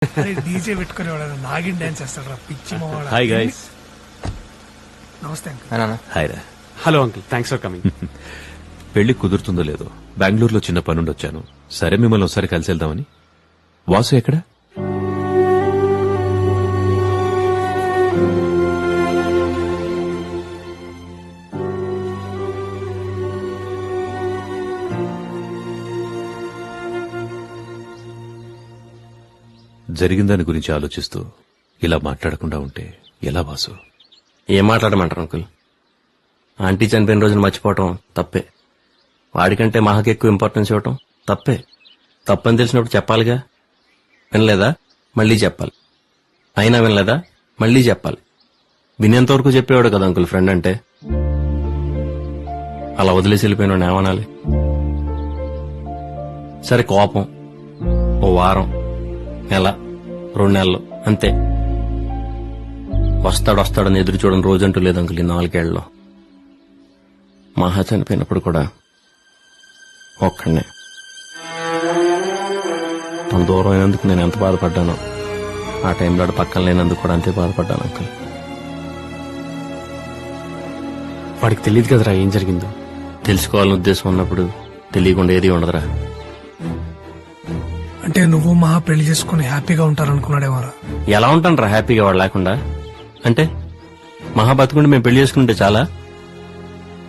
DJ పెట్టుకునేవాడు Nagin dance చేస్తాడు పిచ్చి మావాడు. Hi guys. నమస్తే అంకుల్. హాయ్ రా. Hello uncle, thanks for coming. పెళ్లి కుదురుతుందో లేదో బెంగళూరులో చిన్న పనుండి వచ్చాను. సరే మిమ్మల్ని ఒకసారి కలిసి వెళ్దామని. వాసు ఎక్కడ? జరిగిన దాని గురించి ఆలోచిస్తూ ఇలా మాట్లాడకుండా ఉంటే ఎలా వాసు? ఏం మాట్లాడమంటారు అంకుల్? ఆంటీ చనిపోయిన రోజున మర్చిపోవటం తప్పే. వాడికంటే మహాకి ఎక్కువ ఇంపార్టెన్స్ ఇవ్వటం తప్పే. తప్పని తెలిసినప్పుడు చెప్పాలిగా. వినలేదా? మళ్ళీ చెప్పాలి. అయినా వినలేదా? మళ్ళీ చెప్పాలి. వినేంతవరకు చెప్పేవాడు కదా అంకుల్ ఫ్రెండ్ అంటే. అలా వదిలేసి వెళ్ళిపోయిన ఏమనాలి? సరే కోపం ఓ వారం, నెల, 2 నెలలు అంతే. వస్తాడని ఎదురు చూడని రోజంటూ లేదు అంకుల్ ఈ 4 ఏళ్లలో. మహా చనిపోయినప్పుడు కూడా ఒక్కడనే. తన దూరం అయినందుకు నేను ఎంత బాధపడ్డానో ఆ టైంలో పక్కన లేనందుకు కూడా అంతే బాధపడ్డాను అంకుల్. వాడికి తెలియదు కదరా ఏం జరిగిందో. తెలుసుకోవాలని ఉద్దేశం ఉన్నప్పుడు తెలియకుండా ఏది ఉండదురా. అంటే నువ్వు మహా పెళ్లి చేసుకుని హ్యాపీగా ఉంటారనుకున్నాడేమోరా. ఎలా ఉంటాను రా హ్యాపీగా వాడు లేకుండా? అంటే మహా బతుకుంటే మేము పెళ్లి చేసుకుంటే చాలా?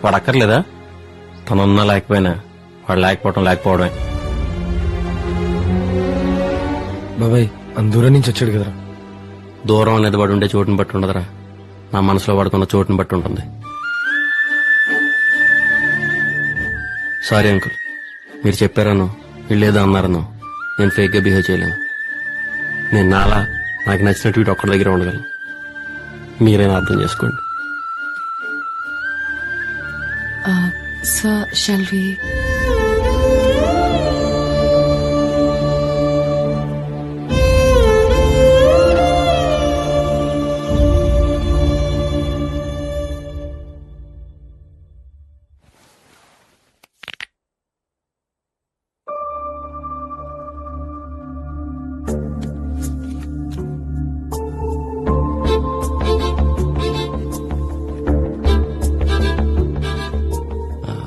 వాడు అక్కర్లేదా? తనున్నా లేకపోయినా వాడు లేకపోవడమే. బాబాయ్ దూరం నుంచి వచ్చాడు కదరా. దూరం అనేది వాడు ఉండే చోటుని బట్టి ఉండదురా, నా మనసులో వాడుకున్న చోటుని బట్టి ఉంటుంది. సారీ అంకుల్, మీరు చెప్పారనో వీళ్ళేదో అన్నారనో నేను ఫేక్ గా బిహేవ్ చేయలేను. నేను నాకు నచ్చినట్టు వీటి ఒక్కడి దగ్గర ఉండగలను. మీరైనా అర్థం చేసుకోండి. Sir, shall we?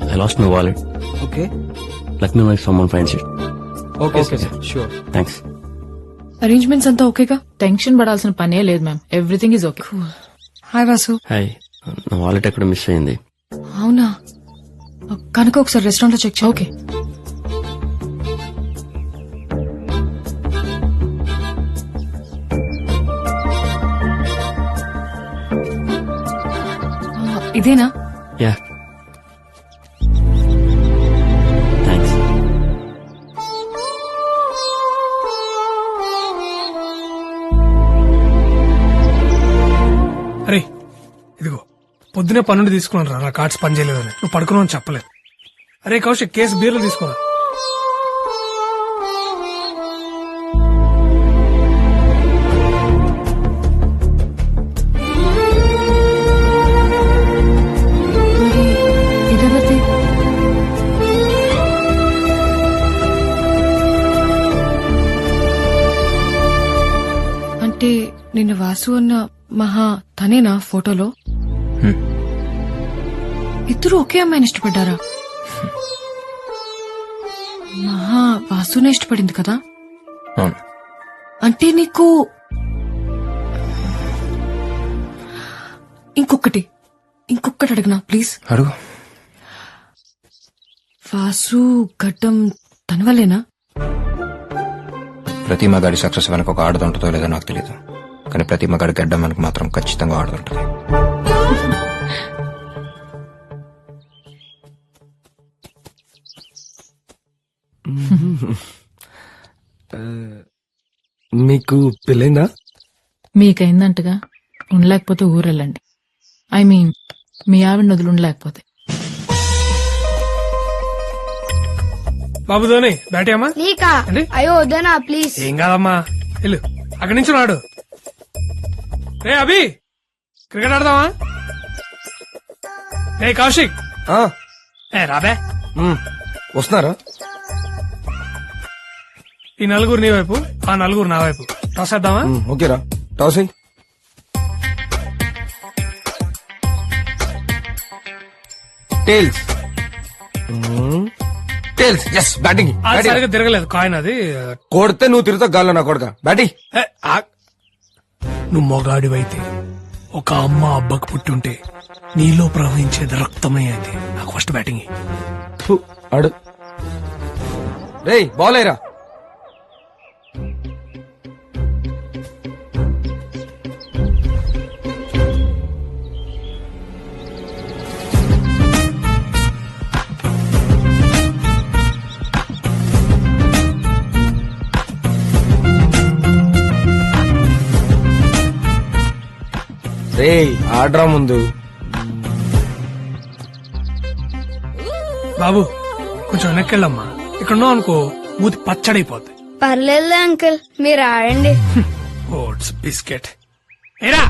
I lost my wallet. Okay Let me know if someone finds it. Okay sure. Thanks. Arrangements అంతా ఓకేగా? టెన్షన్ పడాల్సిన పనే లేదు ma'am, everything is okay. Hi Vasu. Hi. నా వాలెట్ ఎక్కడ మిస్ అయింది. అవునా? కనుక ఒకసారి రెస్టారెంట్ లో చెక్ చేయి. ఓకే. ఇదేనా? Yeah thanks. అరే ఇదిగో పొద్దునే పన్నుండి తీసుకున్నాను రా, నా కార్డ్స్ పని చేయలేదని. నువ్వు పడుకున్నావు చెప్పలేదు. అరే కౌశిక్, కేసు బీర్లు తీసుకోరా. ఇదెవరిది? అంటే నిన్న వాసు అన్న మహా తనేనా ఫోటోలో? ఇద్దరు ఒకే అమ్మాయిని ఇష్టపడ్డారా? మహా వాసునే ఇష్టపడింది కదా? అవును. అంటే నీకు ఇంకొకటి అడగనా ప్లీజ్? అడుగు. వాసు గడ్డం తన వల్లేనా? ప్రతి మగాడి సక్సెస్ వెనక ఒక ఆడది ఉంటుందో లేదో నాకు తెలియదు, కానీ ప్రతి మగాడి గడ్డం వెనక మాత్రం ఖచ్చితంగా ఆడుతుంటది. మీకు పెళ్ళైందా? మీకైందంటగా, ఉండలేకపోతే ఊరెళ్ళండి. ఐ మీన్ మీ ఆవిడ వదిలి ఉండలేకపోతే. బాబు ధోని బ్యాటీ అమ్మా. నీకా? ఏంటి? అయ్యో వద్దనా ప్లీజ్. ఏం కాదమ్మా, వెళ్ళు అక్కడి నుంచి రాడు. రే అభి, క్రికెట్ ఆడదామా? రే కౌశిక్, రాబే. వస్తున్నారా? ఈ నలుగురు నీ వైపు, ఆ నలుగురు నా వైపు. టాస్ వేద్దామా? ఓకేరా టాస్ అయ్యి. టేల్స్ టేల్స్ ఎస్ బ్యాటింగ్ అది సరిగా తిరగలేదు కాయిన్ అది. కొడితే నువ్వు తిరుగుతావు గాల్లో నా కొడక బ్యాటింగ్. ఏ, నువ్వు మొగాడివైతే ఒక అమ్మ అబ్బకు పుట్టుంటే నీలో ప్రవహించేది రక్తమే అది. నాకు ఫస్ట్ బ్యాటింగ్ ఇయ్యి. ఆడు రేయ్ బాల్ అయ్యరా. రేయ్ ఆడ్రా ముందు. బాబు కొంచెం వెనక్కెళ్ళమ్మా. ఇక్కడ ఉన్నావు అనుకో మూతి పచ్చడైపోద్ది. పర్లేదు అంకుల్ మీరు ఆడండి. ఓట్స్ బిస్కెట్ ఏరా.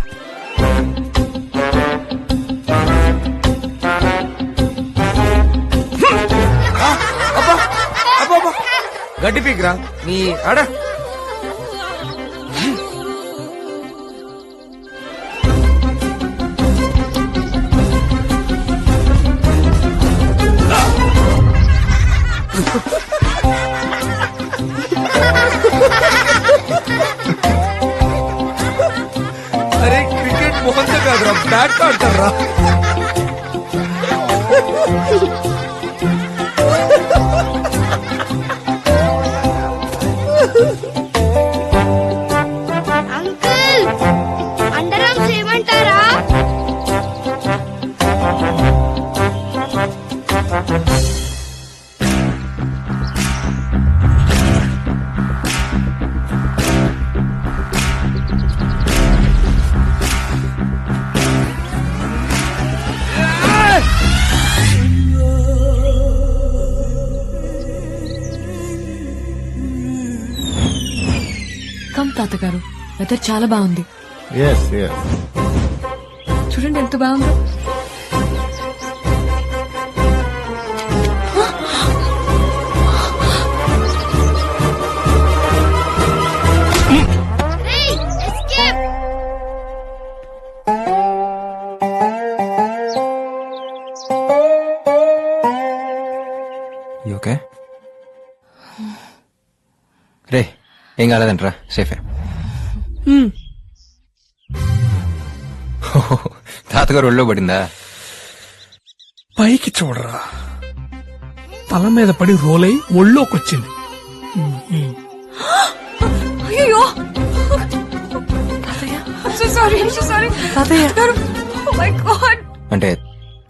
గడ్డి పీక్రా నీ ఆడ. అరే క్రికెట్ మొహంతో కాదురా బ్యాట్ ఆడతారా. అంకుల్ అండర్ ఆర్మ్స్ ఏమంటారా? కమ్ తాతగారు, వెదర్ చాలా బాగుంది. చూడండి ఎంత బాగుందో. రేయ్, escape! ఓకే రే ఏం కాలేదంటరా సేఫే. తాతగారు ఒళ్ళో పడిందా? పైకి చూడరా, తల మీద పడి రోలై ఒళ్ళోకొచ్చింది. అయ్యో అంటే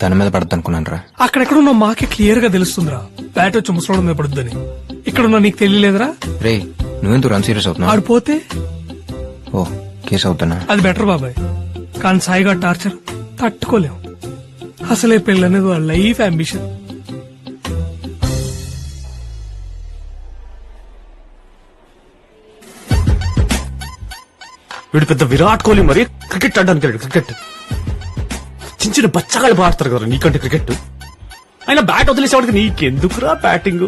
తన మీద పడద్దు అనుకున్నాను రా. అక్కడెక్కడున్నా మాకే క్లియర్ గా తెలుస్తుందిరా బ్యాట్ వచ్చి ముసలోడు మీద పడుద్దని. ఇక్కడున్నా నీకు తెలియలేదురా? రే నువ్వెందుకు రన్ సీరియస్ అవుతున్నావు? ఆడిపోతే ఓ కేసు అవుతున్నా. అది బెటర్ బాబాయ్. కానీ సాయిగా టార్చర్ తట్టుకోలేం. అసలే పెళ్ళనేది వాళ్ళ లైఫ్ అంబిషన్. వీడు పెద్ద విరాట్ కోహ్లీ మరి క్రికెట్ ఆడడానికి వెళ్ళాడు. క్రికెట్ చిన్న చిన్న బచ్చగాళ్ళు ఆడతారు కదా నీకంటే క్రికెట్. అయినా బ్యాట్ వదిలేసేవాడికి నీకెందుకురా బ్యాటింగ్?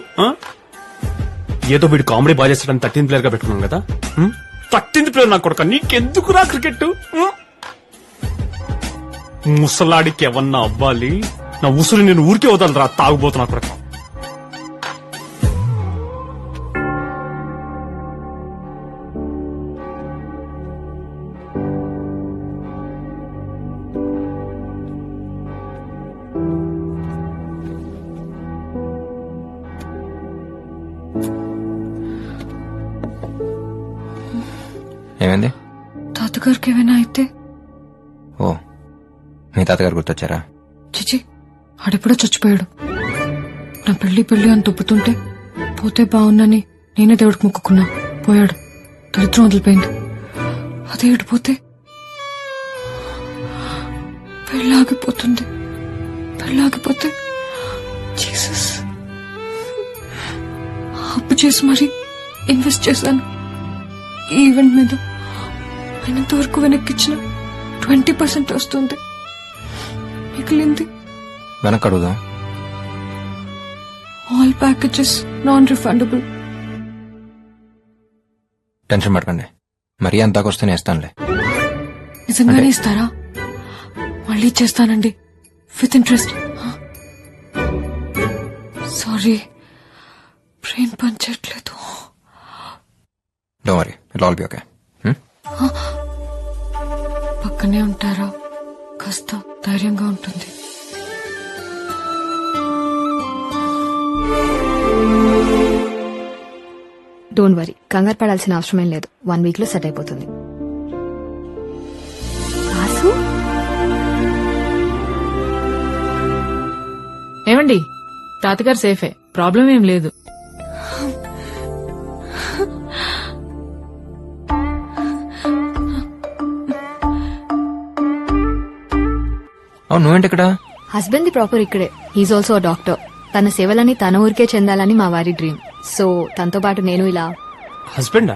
ఏదో వీడు కామెడీ బాగా చేస్తాడని 13th ప్లేయర్ గా పెట్టుకున్నాం కదా. 13th ప్లేయర్ నాకు కొడుక నీకెందుకురా క్రికెట్? ముసలాడికి ఎవన్నా అవ్వాలి, నా ఉసురు నేను ఊరికే వదలరా తాగుబోతున్నా కొడుక. ఏమైంది? తాతగారికి ఏమైనా అయితే? ఓ మీ తాతగారు గుర్తొచ్చారా? చిచి, ఆడెప్పుడో చచ్చిపోయాడు. నా పెళ్లి అని తొప్పుతుంటే పోతే బాగున్నాని నేనే దేవుడికి మొక్కుకున్నా. పోయాడు, దరిద్రం వదిలిపోయింది. అదే ఏడిపోతే పెళ్ళాగిపోతుంది. పెళ్ళాగిపోతే జీసస్, అప్పు చేసి మరీ ఇన్వెస్ట్ చేశాను ఈ ఈవెంట్ మీద. అయినంతవరకు వెనక్కిచ్చిన 20% వస్తుంది. మిగిలింది వెనక్కి అడుగుదాం. All packages non refundable. Tension పడకండి, మరీ అంతాకొస్తేనే ఇస్తానులే. నిజంగానే ఇస్తారా? మళ్ళీ ఇచ్చేస్తానండి విత్ ఇంట్రెస్ట్. సారీ, బ్రెయిన్ పనిచేయట్లేదు. Don't worry, it all be okay. పక్కనే ఉంటారా? కాస్త ధైర్యంగా ఉంటుంది. డోంట్ వరీ, కంగారు పడాల్సిన అవసరమేం లేదు. 1 వీక్ లో సెట్ అయిపోతుంది. వాసు, ఏమండి, తాతగారు సేఫే, ప్రాబ్లం ఏం లేదు. అవును, నువ్వేంటి ఇక్కడ? హస్బెండ్ ది ప్రాపర్ ఇక్కడే. He's also a doctor. తన సేవలని తన ఊరికే చెందాలని మా వారి డ్రీమ్. సో తనతో పాటు నేను ఇలా. హస్బెండా?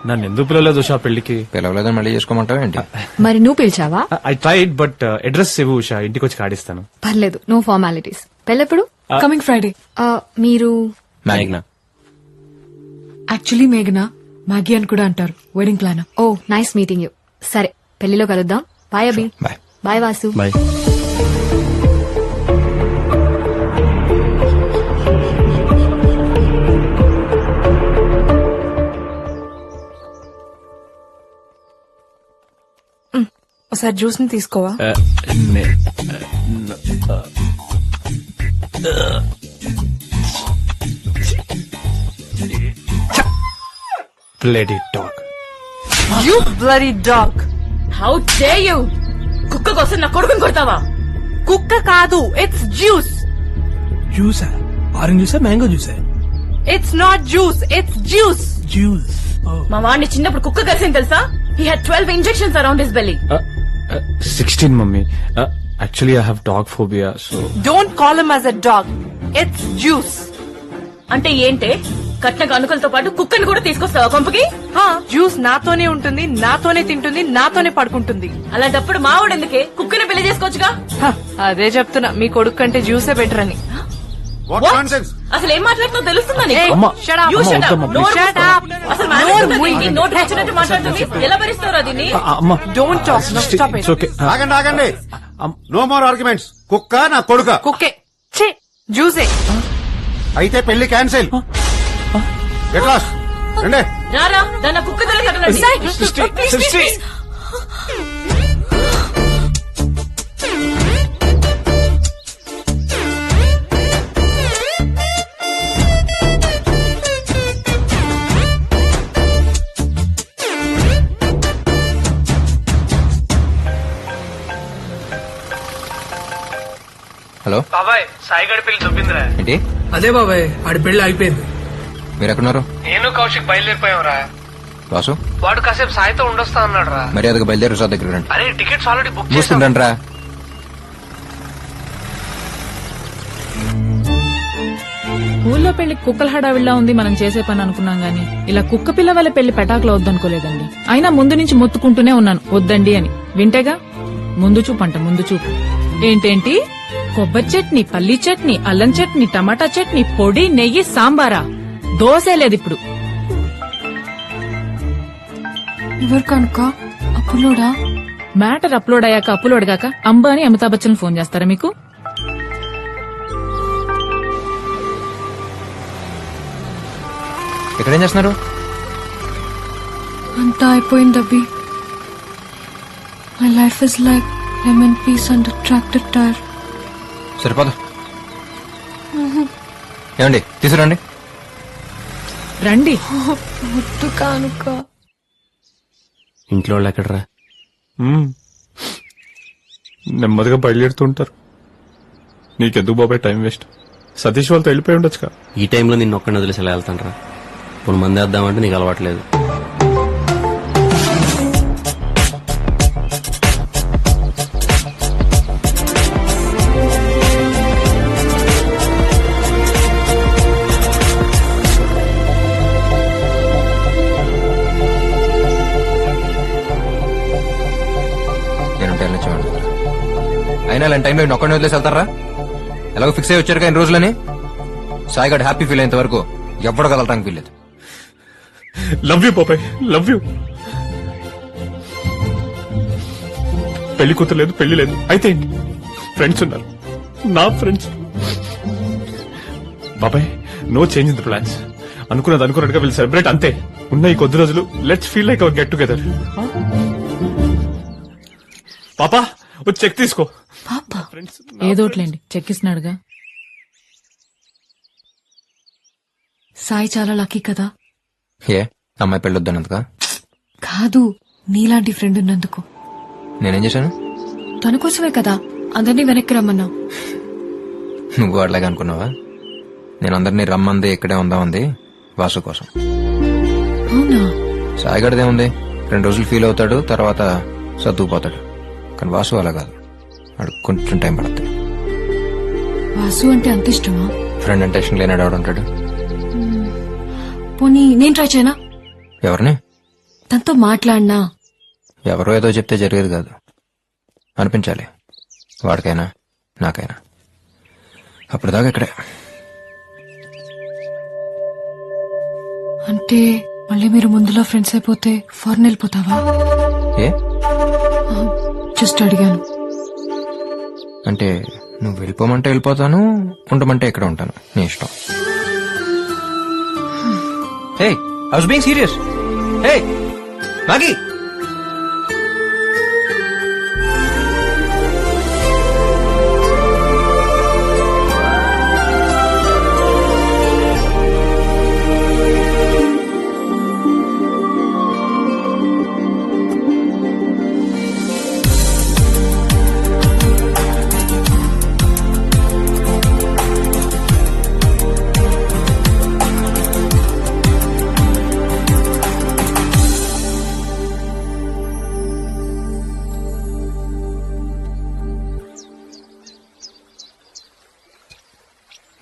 నన్ను ఎందుకు పిలవలేదు ఉషా పెళ్లికి? పిలవలేదని మళ్ళీ చేసుకోమంటావా ఏంటి? మరి నువ్వు పిలిచావా? ఐ ట్రైడ్ బట్ అడ్రస్ ఇవ్వు ఉషా, ఇంటికి వచ్చి కాడిస్తాను. పర్లేదు, నో ఫార్మాలిటీస్. పెళ్ళెప్పుడు? Coming Friday. మీరు? మేఘ్నా. యాక్చువల్లీ మేఘనా, మ్యాగీ అని కూడా అంటారు. Wedding plan. Oh nice meeting you. సరే, పెళ్లిలో కలుద్దాం. Bye Abhi. Bye. Bye Vasu. Bye. ఒకసారి జ్యూస్ ని తీసుకోవా? Bloody dog. You bloody dog. How dare you! కుక్క కోసం నా కొడుకుని కొడతావా? కుక్క కాదు, ఇట్స్ జ్యూస్. జ్యూసా? ఆరెంజ్ జ్యూసా, మ్యాంగో జ్యూసా? It's not juice, it's juice. Juice. మా వాడిని చిన్నప్పుడు కుక్క కలిసింది తెలుసా? He had 12 injections around his belly. 16 mummy. Actually I have dog phobia, so. Don't call him as a dog. It's juice. అంటే ఏంటే? కట్న కానుకలతో పాటు కుక్కని కూడా తీసుకొస్తావా కొంపకి? జ్యూస్ నాతోనే ఉంటుంది, నాతోనే తింటుంది, నాతోనే పడుకుంటుంది. అలాంటప్పుడు మావాడు ఎందుకే? కుక్కని పెళ్లి చేసుకోవచ్చుగా. అదే చెప్తున్నా, మీ కొడుకు కంటే జ్యూసే బెటర్ అని. అసలు ఏం మాట్లాడుతుందో తెలుస్తుందా నీకు? అమ్మా, Shut up. You అమ్మా, shut up. వద్దమ్మా, నోరు Shut మూసుకో. up. అసలు నోరు మాట్లాడుతుందా మూయి. ఏంటి? నోటికి వచ్చినట్టు మాట్లాడుతుంది. ఎలా భరిస్తావురా దీన్ని? అమ్మా, don't talk, stop it. Okay. ఆగండి ఆగండి, నో మోర్ ఆర్గ్యుమెంట్స్. కుక్క నా కొడుక కుక్కే. ఛీ, జ్యూసే. అయితే పెళ్లి క్యాన్సిల్. Get lost. రండి. రారా, దాన్ని కుక్క తల కట్టనండి. హలో బాబాయ్, సాయిగడి పెళ్లి చూపిందిరా. ఏంటి? అదే బాబాయ్, ఆడి పెళ్లి అయిపోయింది. మీరు ఎక్కడున్నారు? నేను కౌశిక్ బయలుదేరిపోయావురా. వాసు వాడు కాసేపు సాయితో ఉండొస్తా అన్నాడు రా. మర్యాదగా బయలుదేరి రిసార్ట్ దగ్గర రండి. అరే, టికెట్స్ ఆల్రెడీ బుక్ చేశాను. చూస్తుండండి రా. ఊళ్ళో పెళ్లి కుక్కల హడావిడిలా ఉంది మనం చేసే పని అనుకున్నాం గానీ ఇలా కుక్క పిల్ల వల్ల పెళ్లి పెటాకులో వద్దనుకోలేదండి. అయినా ముందు నుంచి మొత్తుకుంటూనే ఉన్నాను వద్దండి అని. వింటేగా ముందు చూపు అంట, ముందు చూపు. ఏంటేంటి? కొబ్బరి చట్నీ, పల్లీ చట్నీ, అల్లం చట్నీ, టమాటా చట్నీ, పొడి, నెయ్యి, సాంబారా? దోశే లేదు ఇప్పుడు. ఎవరు కనుక అప్పులోడా? మ్యాటర్ అప్లోడ్ అయ్యాక అప్లోడ్ గాక అంబానీ అమితాబ్ బచ్చన్ ఫోన్ చేస్తారా మీకు? ఇక్కడేం చేస్తున్నారు? అంతా అయిపోయింది Abhi. My life is like lemon piece under tractor tyre. సరిపోదు. ఏమండి, తీసుకురండి. రండి. ముద్దు కానుక. ఇంట్లో వాళ్ళు ఎక్కడరా? నెమ్మదిగా బయలుదేరుతుంటారు. నీకెందుకు బాబాయ్ టైం వేస్ట్? సతీష్ వాళ్ళతో వెళ్ళిపోయి ఉండొచ్చుగా. ఈ టైంలో నిన్ను ఒక్కడిని వదిలేసి ఎలా వెళ్తాను రా? ఇప్పుడు మంది వేద్దామంటే నీకు అలవాట్లేదు. అయినా ఇలాంటి టైంలో నేను ఒక్కడిని వదిలేసి వెళ్తారా? ఎలాగో ఫిక్స్ అయ్యి వచ్చారు ఇన్ని రోజులని. సాయిగాడు హ్యాపీ ఫీల్ అయ్యేంత వరకు ఎవ్వడు కదలటానికి వీల్లేదు. లవ్ యూ బాబాయ్, లవ్ యూ. పెళ్లి కూతురు లేదు, పెళ్లి లేదు. అయితే ఏంటి? ఫ్రెండ్స్ ఉన్నారు, నా ఫ్రెండ్స్. బాబాయ్, no change in the plans. అనుకున్నట్టుగా వీళ్ళు సెలబ్రేట్ అంతే. ఉన్న ఈ కొద్ది రోజులు let's feel like our get together. పాపా, వచ్చి చెక్ తీసుకో. పాప ఏదోట్లేండి, చెక్కిస్తున్నాడుగా. సాయి చాలా లక్కీ కదా. ఏ అమ్మాయి పెళ్ళొద్దన్నందుక? కాదు, నీలాంటి ఫ్రెండ్ ఉన్నందుకు. నేనేం చేశాను? తన కోసమే కదా అందరినీ వెనక్కి రమ్మన్నా. నువ్వు అట్లాగే అనుకున్నావా? నేను అందరినీ రమ్మంది ఇక్కడే ఉందామంది వాసు కోసం. అవునా? సాయిగడదేముంది, 2 రోజులు ఫీల్ అవుతాడు, తర్వాత సర్దుకుపోతాడు. కానీ వాసు అలా కాదు, వాడు కొంచెం టైం పడుతుంది. వాసు అంటే అంత ఇష్టమా? ఫ్రెండ్ అంటే ఇష్టం లేనాడు ఆడు ఉంటాడు. పోనీ నేను ట్రై చేయనా? ఎవరిని? తనతో మాట్లాడినా. ఎవరో ఏదో చెప్తే జరిగేది కాదు, అనిపించాలి. వాడికైనా నాకైనా. అప్పుడు దాకా ఇక్కడే. అంటే మళ్ళీ మీరు ముందులో ఫ్రెండ్స్ అయిపోతే ఫారెన్ వెళ్ళిపోతావా? ఏ జస్ట్ అడిగాను. అంటే నువ్వు వెళ్ళిపోమంటే వెళ్ళిపోతాను, ఉండమంటే ఇక్కడ ఉంటాను, నీ ఇష్టం. హే, ఐ వాస్ బీయింగ్ సీరియస్. హే మాగి,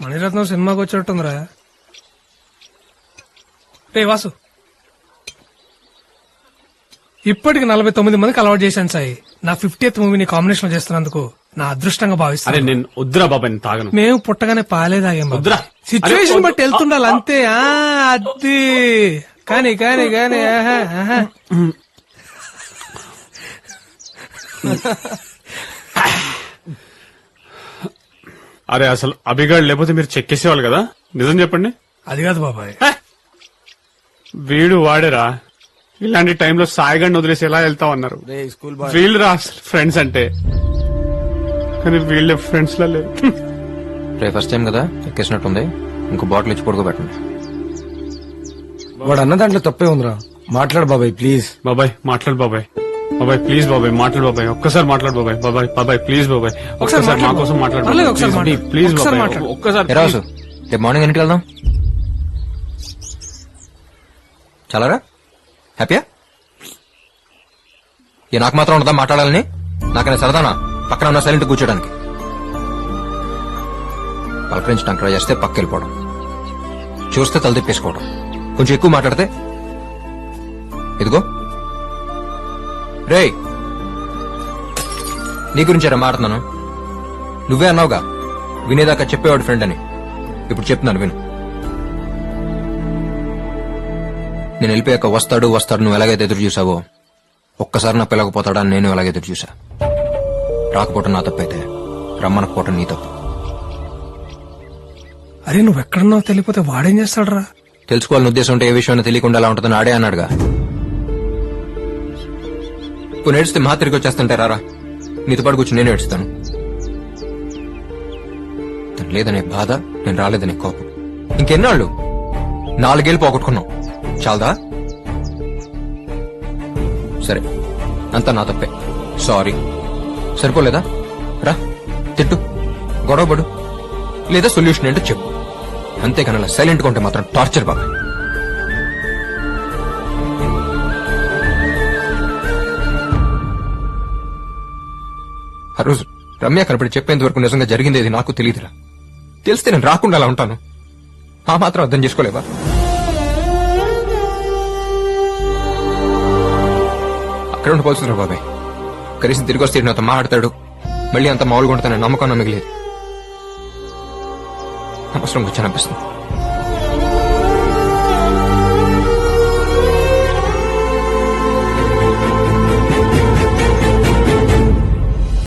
మణిరత్నం సినిమాకి వచ్చినట్టుందిరా. రే వాసు, ఇప్పటికి 49 మందికి అలవాటు చేశాను సాయి. నా 50th మూవీని కాంబినేషన్ చేస్తున్నందుకు నా అదృష్టంగా అరే భావిస్తాను. నేను వద్దురా బాబాయ్, నేను తాగను. మేము పుట్టగానే పాలే తాగాం. వద్దురా. సిచ్యువేషన్ బట్టి వెళ్తుండాలి అంతే. అది కానీ కానీ కానీ ఆహా, ఆహా. అరే అసలు అభిగాడు లేకపోతే మీరు చెక్కేసేవాళ్ళు కదా, నిజం చెప్పండి. అది కాదు బాబాయ్, వీడు వాడేరా. ఇలాంటి టైంలో సాయిగాడిని వదిలేసి ఎలా వెళ్తావు అన్నారు. వీళ్ళు రా ఫ్రెండ్స్ అంటే, కానీ వీళ్ళే ఫ్రెండ్స్ లా లేరు. రే ఫస్ట్ టైం కదా ఎక్కేసినట్టుంది, ఇంకో బాటిల్ ఇచ్చి పడుకోబెట్టండి. వాడు అన్న దాంట్లో తప్పే ఉందిరా. మాట్లాడు బాబాయ్ ప్లీజ్. బాబాయ్ మాట్లాడు బాబాయ్. బాబాయ్ ప్లీజ్ బాబాయ్ మాట్లాడు బాబాయ్. ఒక్కసారి మాట్లాడు బాబాయ్. బాబాయ్ బాబాయ్ ప్లీజ్ బాబాయ్, ఒక్కసారి మా కోసం మాట్లాడు. పర్లేదు, ఒకసారి మాట్లాడు. ప్లీజ్ ఒకసారి బాబాయ్, మాట్లాడు. ఒక్కసారి. రాసు, రేపు మార్నింగ్ ఎన్నింటికి వెళ్దాం? చాలారా? హ్యాపీయా? ఏ నాకు మాత్రం ఉండదా మాట్లాడాలని? నాకైనా సరదానా పక్కన ఉన్న సైలెంట్ కూర్చోడానికి? పలకరించడానికి ట్రై చేస్తే పక్క వెళ్ళిపోవడం, చూస్తే తల తిప్పేసుకోవడం, కొంచెం ఎక్కువ మాట్లాడితే ఇదిగో. రే నీ గురించారా మాట్లాడుతున్నాను. నువ్వే అన్నావుగా వినేదాకా చెప్పేవాడు ఫ్రెండ్ అని. ఇప్పుడు చెప్తున్నాను విను. నేను వెళ్ళిపోయాక వస్తాడు నువ్వు ఎలాగైతే ఎదురు చూసావో, ఒక్కసారి నా పిల్లకపోతాడా అని నేను ఎలాగైతే ఎదురు చూసా. రాకపోవటం నా తప్పైతే రమ్మనకపోవటం నీ తప్పు. అరే నువ్వు ఎక్కడున్నావు తెలియపోతే వాడేం చేస్తాడు రా? తెలుసుకోవాలని ఉద్దేశం ఉంటే ఏ విషయం తెలియకుండా ఎలా ఉంటుందని ఆడే అన్నాడుగా. ఇప్పుడు నేడిస్తే మా తిరిగి వచ్చేస్తుంటే రారా, నీతో పాటు కూర్చొని నేను ఏడుస్తాను. తను లేదనే బాధ, నేను రాలేదనే కోపం. ఇంకెన్నాళ్ళు? 4 ఏళ్ళు పోగొట్టుకున్నాం, చాలదా? సరే అంతా నా తప్పే, సారీ. సరిపోలేదా? రా తిట్టు, గొడవపడు, లేదా సొల్యూషన్ ఏంటో చెప్పు. అంతేకాని అలా సైలెంట్గా ఉంటే మాత్రం టార్చర్ బాగా. ఆ రోజు రమ్య కనపడి చెప్పేంత వరకు నిజంగా జరిగింది నాకు తెలియదురా. తెలిస్తే నేను రాకుండా అలా ఉంటాను. ఆ మాత్రం అర్థం చేసుకోలేవా? అక్కడ ఉండిపోతుందిరా బాబాయ్. కనీసం తిరిగి వస్తే నాతో మాట్లాడతాడు, మళ్ళీ అంత మామూలుగా ఉంటానని నమ్మకం మిగిలేదు. అవసరం వచ్చాననిపిస్తుంది.